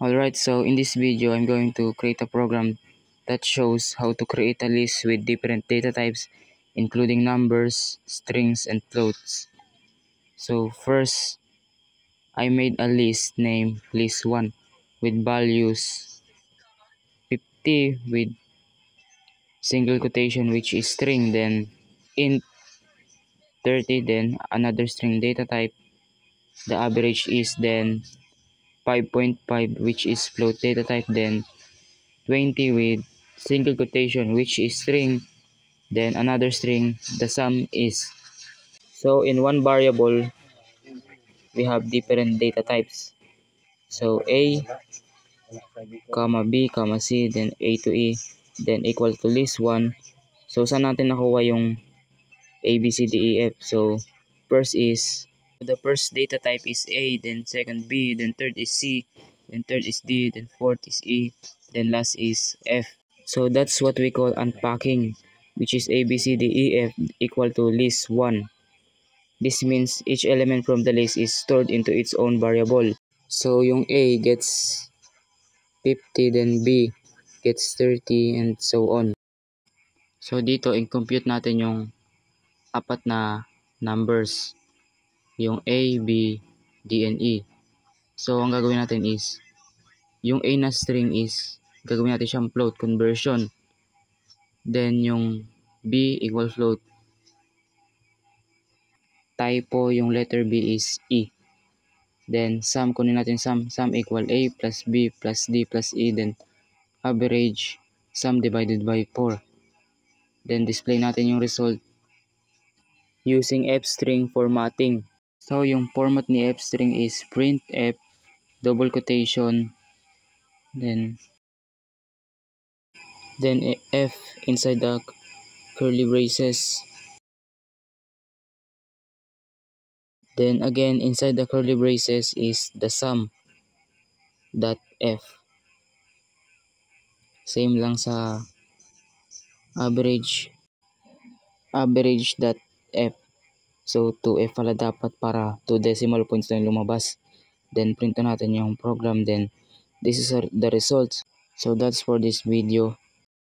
Alright, so in this video, I'm going to create a program that shows how to create a list with different data types, including numbers, strings, and floats. So first, I made a list named list1 with values 50 with single quotation which is string, then int 30, then another string data type. The average is then 5.5 which is float data type, then 20 with single quotation which is string, then another string, the sum is. So in one variable, we have different data types. So A, comma B, comma C, then A to E, then equal to list1. So saan natin nakuha yung A, B, C, D, E, F? So first is, the first data type is A, then second B, then third is C, then third is D, then fourth is E, then last is F. So that's what we call unpacking, which is A, B, C, D, E, F equal to list1. This means each element from the list is stored into its own variable. So yung A gets 50, then B gets 30, and so on. So dito, i-compute natin yung apat na numbers, yung A, B, D, and E. So ang gagawin natin is, yung A na string is, gagawin natin siyang float conversion. Then yung B equal float. Typo yung letter B is E. Then sum, kunin natin sum equal A plus B plus D plus E, then average sum divided by 4. Then display natin yung result using F-string formatting. So yung format ni F-string is print F, double quotation, then F inside the curly braces. Then again, inside the curly braces is the sum dot F. Same lang sa average dot F. So 2F pala dapat para 2 decimal points na yung lumabas. Then print natin yung program, then this is the results. So that's for this video.